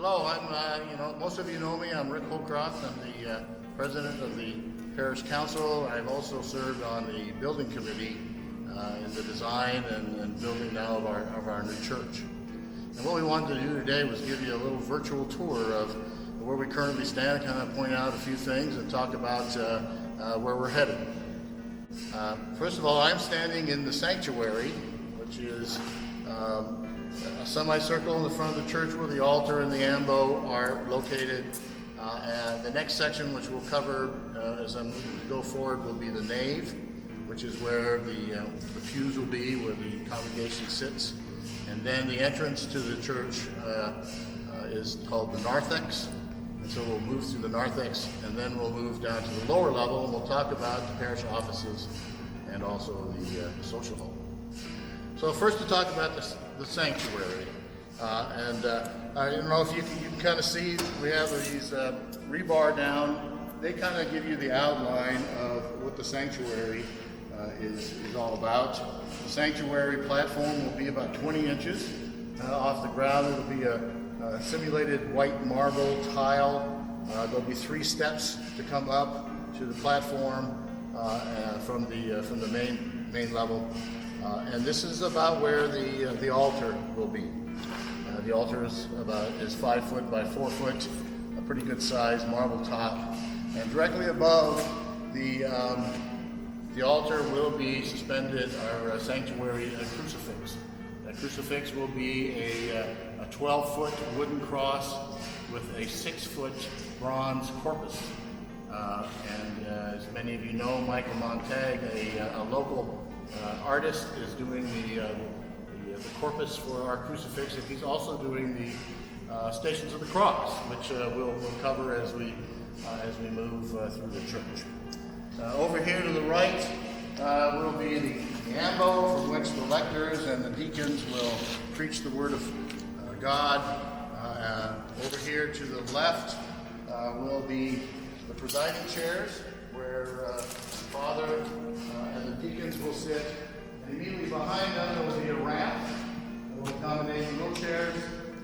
Hello, most of you know me. I'm Rick Holdcroft. I'm the president of the Parish Council. I've also served on the building committee in the design and building now of our new church. And what we wanted to do today was give you a little virtual tour of where we currently stand, kind of point out a few things and talk about where we're headed. First of all, I'm standing in the sanctuary, which is a semicircle in the front of the church where the altar and the ambo are located. And the next section, which we'll cover as I go forward, will be the nave, which is where the pews will be, where the congregation sits. And then the entrance to the church is called the narthex. And so we'll move through the narthex, and then we'll move down to the lower level, and we'll talk about the parish offices and also the social hall. So first to talk about the sanctuary. I don't know if you can kind of see, we have these rebar down. They kind of give you the outline of what the sanctuary is all about. The sanctuary platform will be about 20 inches off the ground. It'll be a simulated white marble tile. There'll be 3 steps to come up to the platform from the main level. And this is about where the altar will be. The altar is 5 foot by 4 foot, a pretty good size marble top. And directly above the altar will be suspended our sanctuary crucifix. That crucifix will be a 12-foot wooden cross with a 6-foot bronze corpus. As many of you know, Michael Montag, a local artist, is doing the corpus for our crucifix, and he's also doing the Stations of the Cross, which we'll cover as we move through the church. Over here to the right will be the ambo, from which the lectors and the deacons will preach the Word of God. Over here to the left will be the presiding chairs, where the Father and the deacons will sit. And immediately behind them there will be a ramp that will accommodate wheelchairs,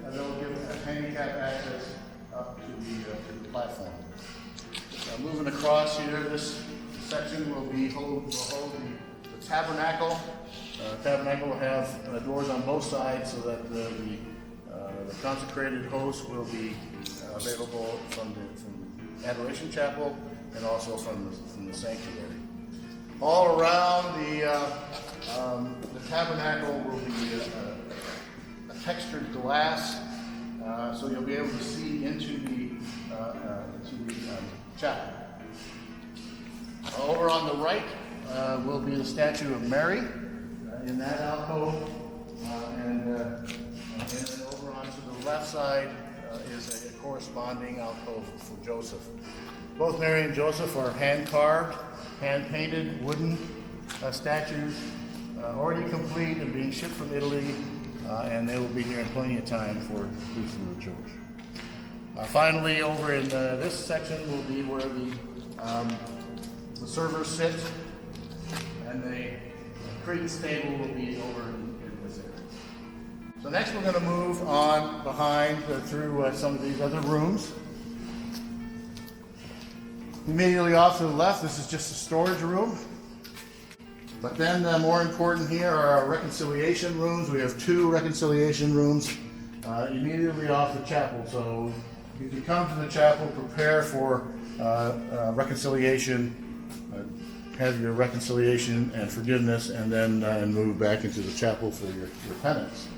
and they'll give handicap access up to the platform. Moving across here, this section will hold the tabernacle. The tabernacle will have doors on both sides so that the consecrated host will be available from the Adoration Chapel and also from the sanctuary. All around the tabernacle will be a textured glass, so you'll be able to see into the chapel. Over on the right will be the statue of Mary in that alcove, and then over onto the left side is a corresponding alcove for Joseph. Both Mary and Joseph are hand-carved, hand-painted wooden statues, already complete and being shipped from Italy, and they will be here in plenty of time for use in the church. Finally, over in this section will be where the servers sit, and the priest's table will be over in this area. So next we're going to move on behind through some of these other rooms. Immediately off to the left, this is just a storage room. But then more important here are our reconciliation rooms. We have 2 reconciliation rooms immediately off the chapel. So if you come to the chapel, prepare for reconciliation, have your reconciliation and forgiveness, and then move back into the chapel for your penance.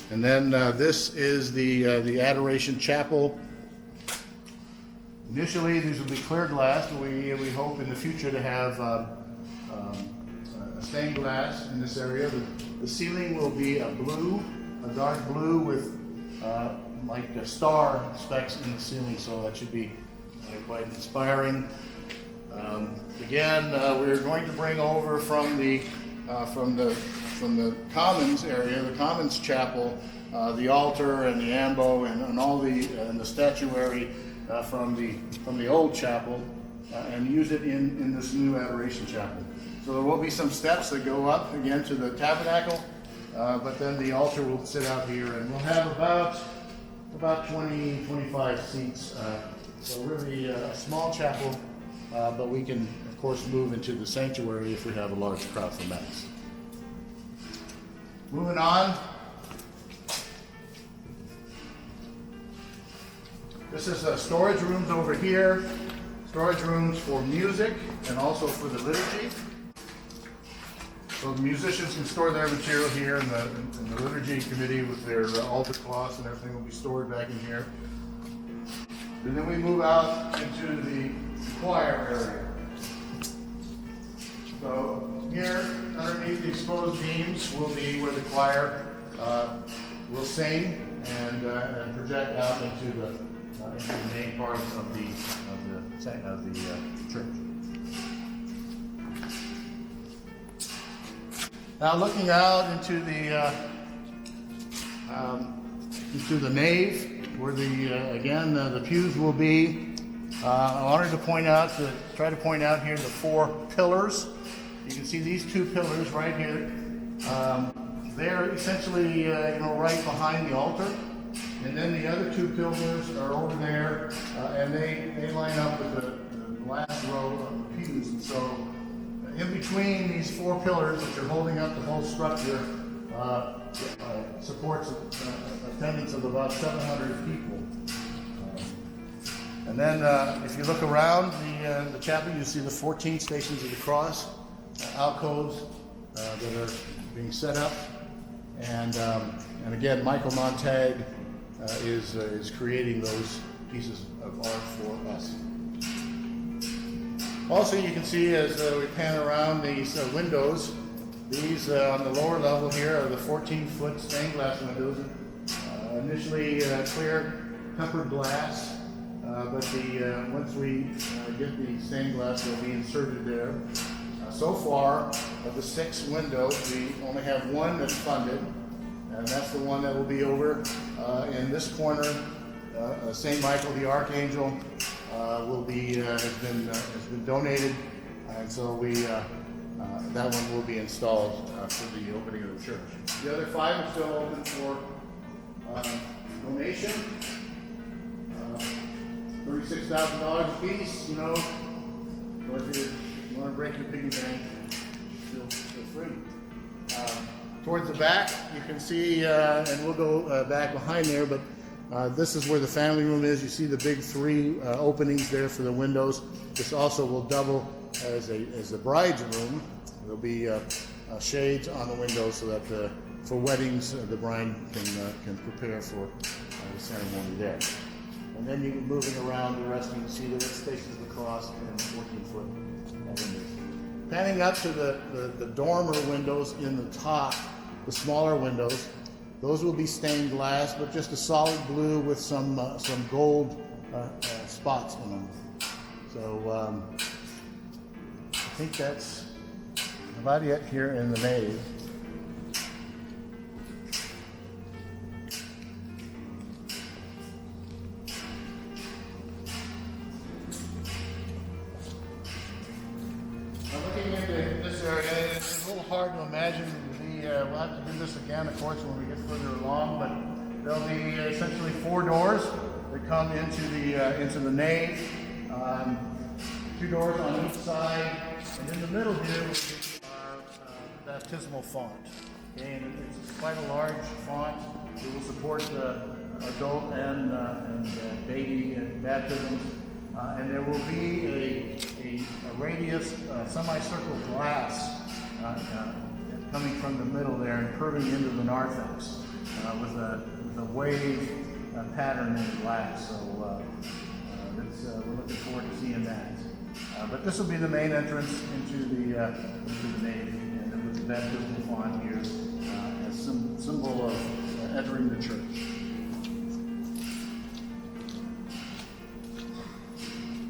And then this is the Adoration Chapel. Initially, these will be clear glass, but we hope in the future to have a stained glass in this area. The ceiling will be a dark blue with like star specks in the ceiling, so that should be quite inspiring. Again, we're going to bring over from the commons area, the commons chapel, the altar and the ambo and all the statuary from the old chapel, and use it in this new adoration chapel. So there will be some steps that go up again to the tabernacle, but then the altar will sit out here, and we'll have about 20, 25 seats. So really a small chapel, but we can, of course, move into the sanctuary if we have a large crowd for Mass. Moving on. This is storage rooms over here. Storage rooms for music and also for the liturgy. So the musicians can store their material here, and the liturgy committee with their altar cloths and everything will be stored back in here. And then we move out into the choir area. So here, underneath the exposed beams, will be where the choir will sing and project out into the main part of the church. Now, looking out into the nave, where the pews will be. I wanted to try to point out here the four pillars. You can see these two pillars right here. They're essentially right behind the altar, and then the other two pillars are over there, and they line up with the last row of the pews. And so, in between these four pillars, which are holding up the whole structure, supports attendance of about 700 people. And then, if you look around the chapel, you see the 14 Stations of the Cross, alcoves that are being set up, and again, Michael Montag is creating those pieces of art for us. Also, you can see as we pan around these windows, these on the lower level here are the 14-foot stained glass windows. Initially clear tempered glass, but once we get the stained glass, they'll be inserted there. So far, of the 6 windows, we only have one that's funded, and that's the one that will be over in this corner. St. Michael the Archangel has been donated, and so that one will be installed for the opening of the church. The other 5 are still open for donation. $36,000 a piece, so if you want to break your piggy bank, feel free. Towards the back, you can see, and we'll go back behind there, but this is where the family room is. You see the big 3 openings there for the windows. This also will double as a bride's room. There'll be shades on the windows so that for weddings the bride can prepare for the ceremony there. And then you can moving around the rest, you can see the Stations of the Cross and 14-foot windows. Panning up to the dormer windows in the top, the smaller windows, those will be stained glass, but just a solid blue with some gold spots in them. So I think that's about it here in the nave. Looking into this area, it's a little hard to imagine. We'll have to do this again, of course, when we get further along, but there'll be essentially 4 doors that come into the nave. 2 doors on each side, and in the middle here will be our baptismal font. Okay, and it's quite a large font. It will support adult and baby baptisms. And there will be a radius semicircle glass coming from the middle there and curving into the narthex with a wave pattern in the glass. So we're looking forward to seeing that. But this will be the main entrance into the nave, and with the baptismal font here as symbol of entering the church.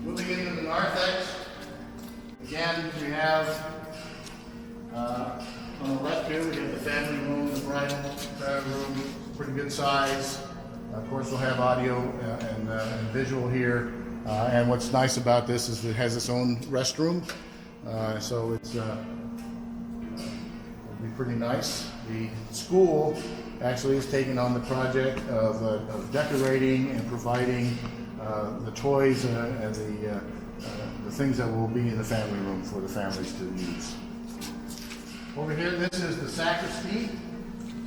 Moving into the narthex, again we have on the left here we have the family room, the bridal room, pretty good size. Of course, we'll have audio and visual here. And what's nice about this is it has its own restroom, so it'll be pretty nice. the school actually is taking on the project of decorating and providing the toys and the things that will be in the family room for the families to use. Over here, this is the sacristy.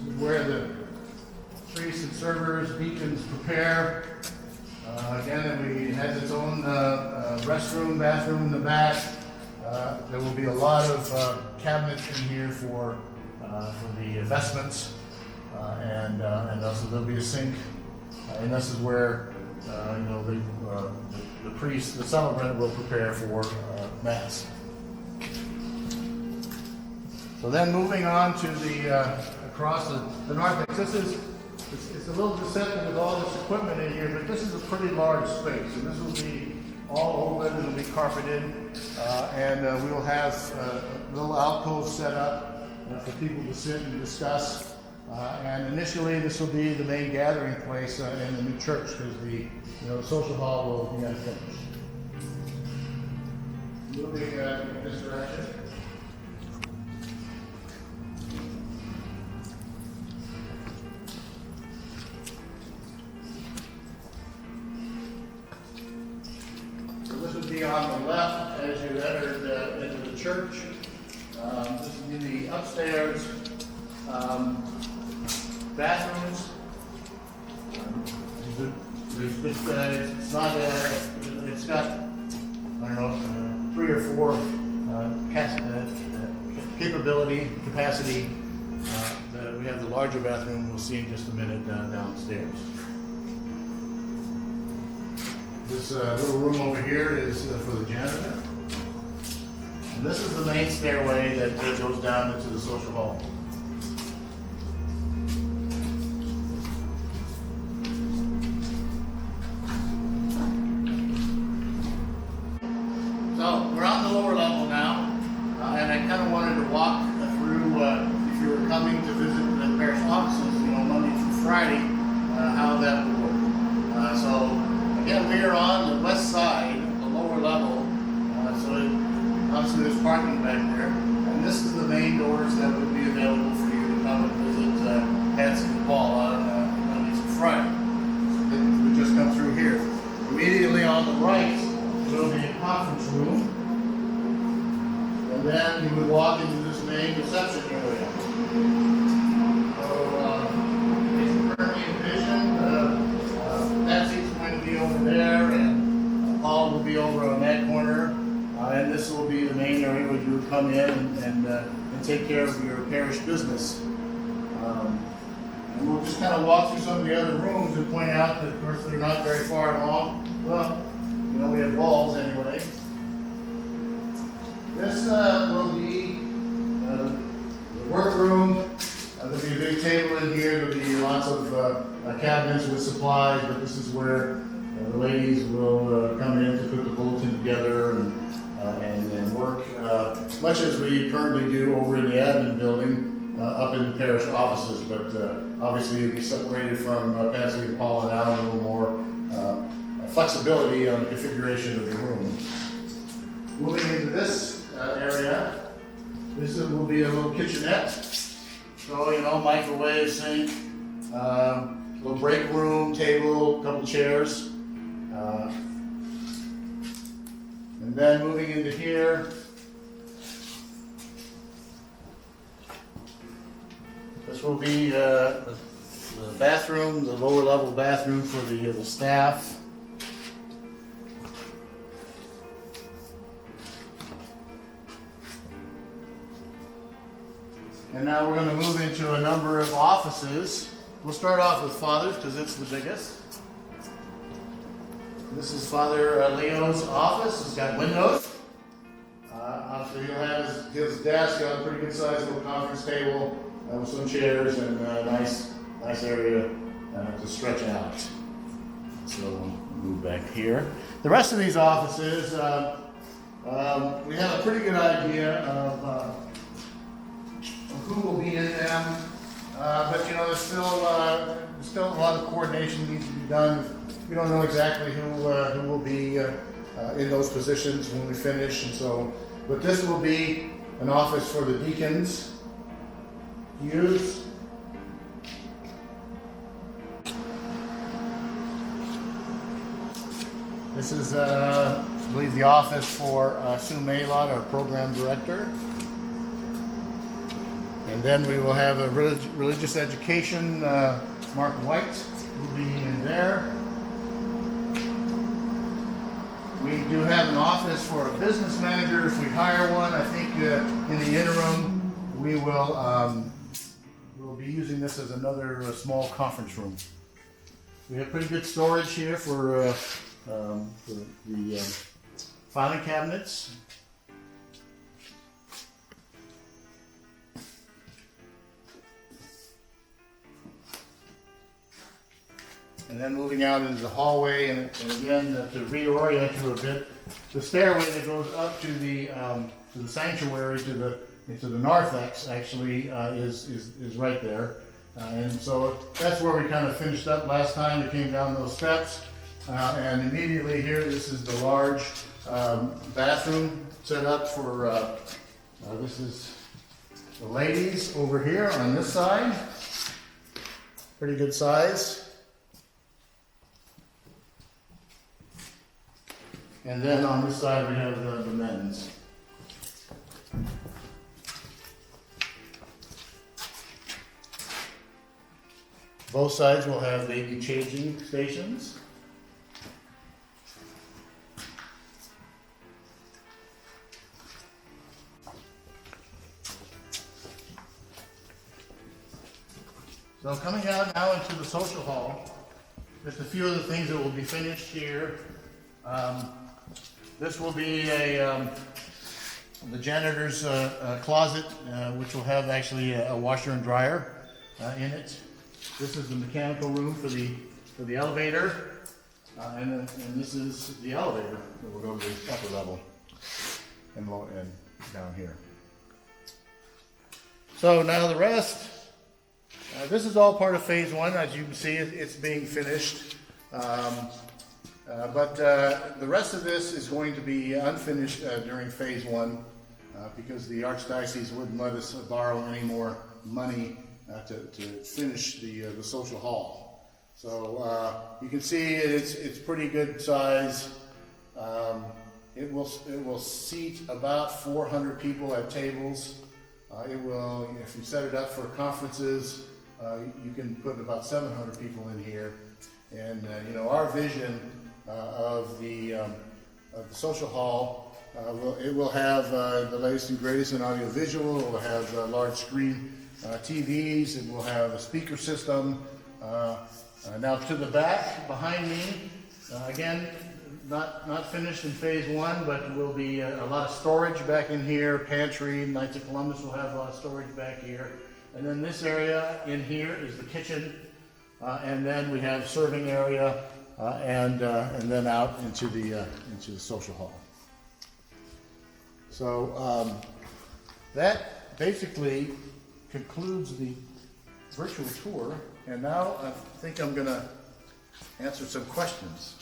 This is where the priests and servers, deacons prepare. Again, it has its own restroom, bathroom in the back. There will be a lot of cabinets in here for the vestments, and also there'll be a sink. And this is where the priest, the celebrant, will prepare for mass. So then, moving on to the across the narthex. It's a little deceptive with all this equipment in here, but this is a pretty large space, and this will be all open. It'll be carpeted, and we will have little alcoves set up for people to sit and discuss. And initially, this will be the main gathering place in the new church, because the social hall will be unfinished. Moving in this direction. So this would be on the left as you entered into the church. This would be the upstairs bathrooms. It's got, I don't know, 3 or 4 capacity. We have the larger bathroom we'll see in just a minute downstairs. This little room over here is for the janitor. And this is the main stairway that goes down into the social hall. So we're on the lower level now, and I kind of wanted to walk through, if you were coming to visit the parish offices, Monday through Friday, how that would work. So again, we are on the west side, the lower level, obviously there's parking back there, and this is the main doors that would be available for you to come and visit Patsy and Paul on Monday through Friday. So we just come through here. Immediately on the right will be a conference room, and then you would walk into this main reception area. So as you currently envision, Patsy's going to be over there, and Paul will be over on that corner. And this will be the main area where you would come in and take care of your parish business. And we'll just kind of walk through some of the other rooms and point out that, of course, they're not very far along. Well, we have walls anyway. This will be the workroom. There'll be a big table in here. There'll be lots of cabinets with supplies, but this is where the ladies will come in to put the bulletin together and work, much as we currently do over in the admin building up in the parish offices, but obviously it'll be separated from Patsy and Paul and Alan, a little more flexibility on the configuration of the room. Moving into this area, this will be a little kitchenette. So, microwave, sink, little break room, table, couple chairs. And then moving into here, this will be the bathroom, the lower level bathroom for the staff. And now we're going to move into a number of offices. We'll start off with Father's because it's the biggest. This is Father Leo's office. It's got windows. Obviously, he'll have his desk, he'll have a pretty good sized little conference table with some chairs and a nice area to stretch out. So we'll move back here. The rest of these offices, we have a pretty good idea of who will be in them, but there's still a lot of coordination needs to be done. We don't know exactly who will be in those positions when we finish, and so. But this will be an office for the deacons, use. This is, I believe, the office for Sue Maylott, our program director. And then we will have a religious education, Mark White will be in there. We do have an office for a business manager if we hire one. I think in the interim we will we'll be using this as another small conference room. We have pretty good storage here for the filing cabinets. And then moving out into the hallway, and again, to reorient you a bit, the stairway that goes up to the sanctuary into the narthex actually is right there, and so that's where we kind of finished up last time. We came down those steps, and immediately here, this is the large bathroom set up for. This is the ladies over here on this side. Pretty good size. And then on this side we have the men's. Both sides will have lady changing stations. So coming out now into the social hall, just a few of the things that will be finished here. This will be the janitor's closet, which will have actually a washer and dryer in it. This is the mechanical room for the elevator, and this is the elevator that will go to the upper level and down here. So now the rest. This is all part of phase one. As you can see, it's being finished. But the rest of this is going to be unfinished during phase one because the Archdiocese wouldn't let us borrow any more money to finish the social hall. So you can see it's pretty good size. It will seat about 400 people at tables. It will, if you set it up for conferences, you can put about 700 people in here. And our vision of the social hall, it will have the latest and greatest in audiovisual. It will have large screen TVs. It will have a speaker system. Now to the back behind me, again, not finished in phase one, but will be a lot of storage back in here. Pantry, Knights of Columbus will have a lot of storage back here. And then this area in here is the kitchen, and then we have serving area, and then out into the social hall. So that basically concludes the virtual tour, and now I think I'm going to answer some questions.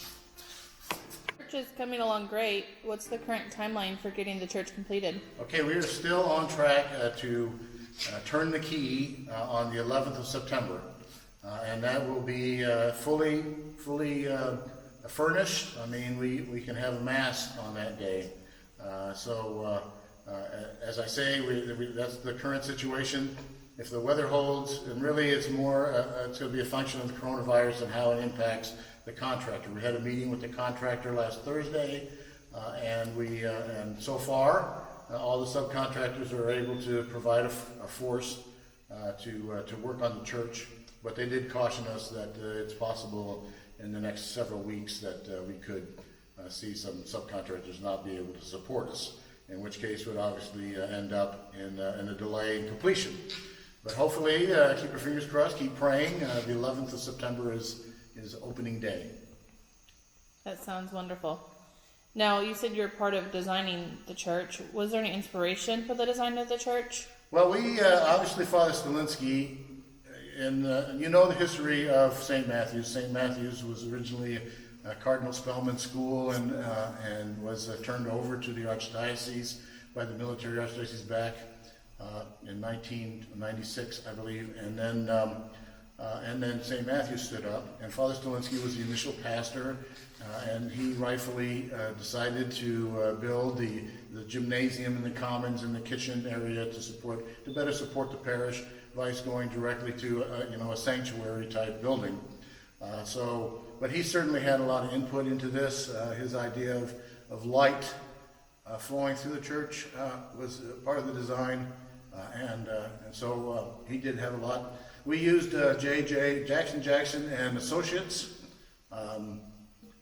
Church is coming along great. What's the current timeline for getting the church completed? Okay, we are still on track to turn the key on the 11th of September, and that will be fully furnished. I mean, we can have a mass on that day. As I say, that's the current situation. If the weather holds, and really it's more, it's going to be a function of the coronavirus and how it impacts the contractor. We had a meeting with the contractor last Thursday, and so far, all the subcontractors are able to provide a force to work on the church, but they did caution us that it's possible in the next several weeks that we could see some subcontractors not be able to support us, in which case would obviously end up in a delay in completion. But hopefully, keep your fingers crossed, keep praying. The 11th of September is opening day. That sounds wonderful. Now, you said you're part of designing the church. Was there any inspiration for the design of the church? Well, we obviously, Father Stalinsky, and you know the history of St. Matthew's. St. Matthew's was originally a Cardinal Spellman school and was turned over to the Archdiocese by the military Archdiocese back in 1996, I believe, and then St. Matthew stood up, and Father Stolinsky was the initial pastor, and he rightfully decided to build the gymnasium and the commons and the kitchen area to better support the parish, vice going directly to a sanctuary type building. But he certainly had a lot of input into this. His idea of light flowing through the church was part of the design, and so he did have a lot. We used J.J. Jackson and Associates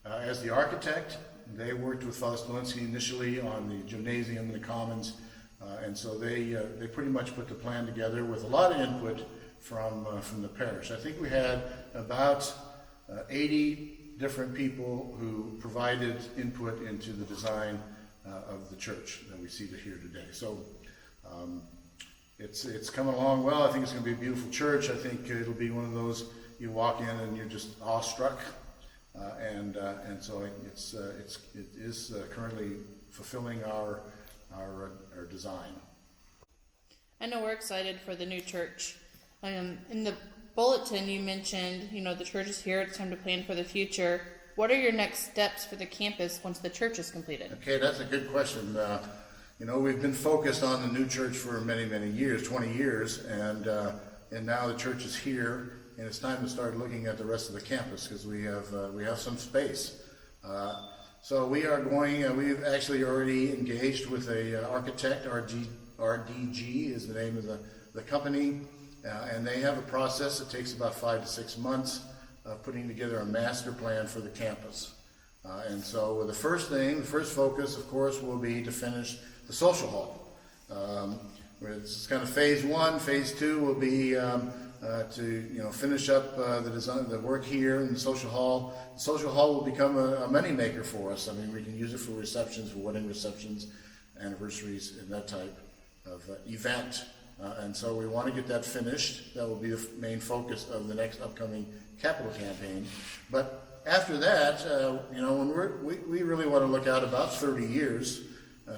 as the architect. They worked with Father Stolinsky initially on the gymnasium and the commons, and so they pretty much put the plan together with a lot of input from the parish. I think we had about 80 different people who provided input into the design of the church that we see here today. So it's coming along well. I think it's going to be a beautiful church. I think it'll be one of those you walk in and you're just awestruck, and so it is currently fulfilling our design. I know we're excited for the new church. In the bulletin, you mentioned, the church is here. It's time to plan for the future. What are your next steps for the campus once the church is completed? Okay, that's a good question. We've been focused on the new church for many, many years, 20 years, and now the church is here, and it's time to start looking at the rest of the campus because we have some space. So we are going. We've actually already engaged with a architect. RDG is the name of the company, and they have a process that takes about 5 to 6 months of putting together a master plan for the campus. And so the first focus, of course, will be to finish the social hall. It's kind of phase 1. Phase 2 will be to finish up the design, the work here in the social hall. The social hall will become a moneymaker for us. I mean, we can use it for receptions, for wedding receptions, anniversaries, and that type of event. And so we want to get that finished. That will be the main focus of the next upcoming capital campaign. But after that, when we really want to look out about 30 years,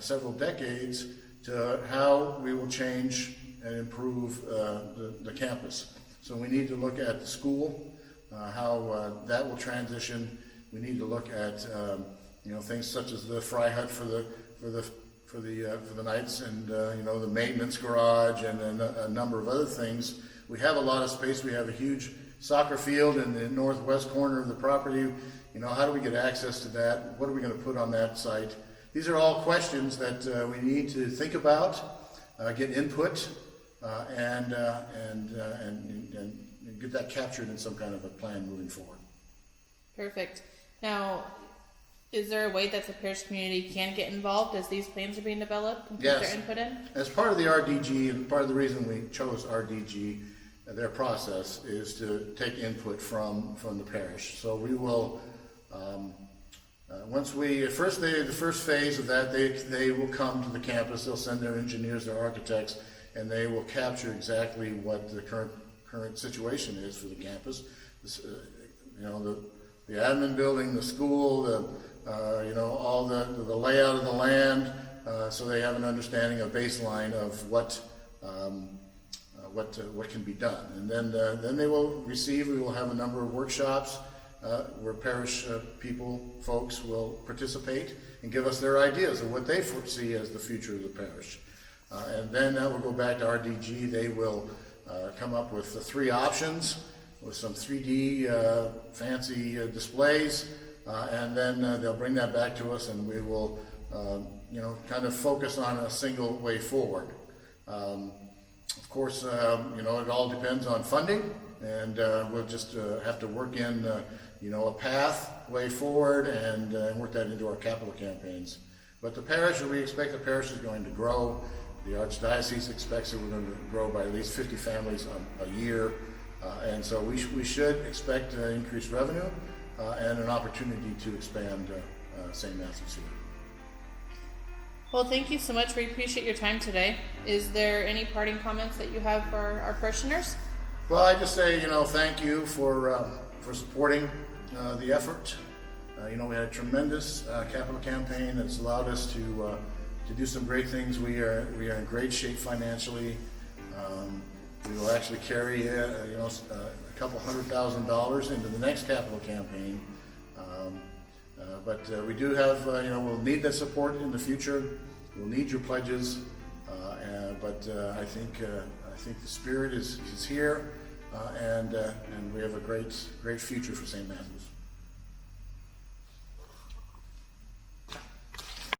several decades, to how we will change and improve the campus. So we need to look at the school, how that will transition. We need to look at things such as the fry hut for the nights, and the maintenance garage, and a number of other things. We have a lot of space. We have a huge soccer field in the northwest corner of the property. How do we get access to that? What are we going to put on that site? These are all questions that we need to think about, get input, and get that captured in some kind of a plan moving forward. Perfect. Now, is there a way that the parish community can get involved as these plans are being developed and put their input in? As part of the RDG, and part of the reason we chose RDG, their process is to take input from the parish. So we will, the first phase of that, they will come to the campus. They'll send their engineers, their architects, and they will capture exactly what the current situation is for the campus. The admin building, the school, all the layout of the land, so they have an understanding, a baseline of what can be done. And then they will receive. We will have a number of workshops where parish folks will participate and give us their ideas of what they foresee as the future of the parish. And then that will go back to RDG. They will come up with the 3 options with some 3D fancy displays, and then they'll bring that back to us, and we will kind of focus on a single way forward. Of course, it all depends on funding, and we'll just have to work in a pathway forward and work that into our capital campaigns. But we expect the parish is going to grow. The Archdiocese expects that we're going to grow by at least 50 families a year, and so we should expect increased revenue and an opportunity to expand St. Matthew's here. Well, thank you so much. We appreciate your time today. Is there any parting comments that you have for our parishioners? Well, I just say, thank you for supporting the effort. We had a tremendous capital campaign that's allowed us to to do some great things. We are in great shape financially. We will actually carry a couple $100,000 into the next capital campaign. But we do have, we'll need that support in the future. We'll need your pledges. But I think the spirit is here, and we have a great future for St. Matthew's.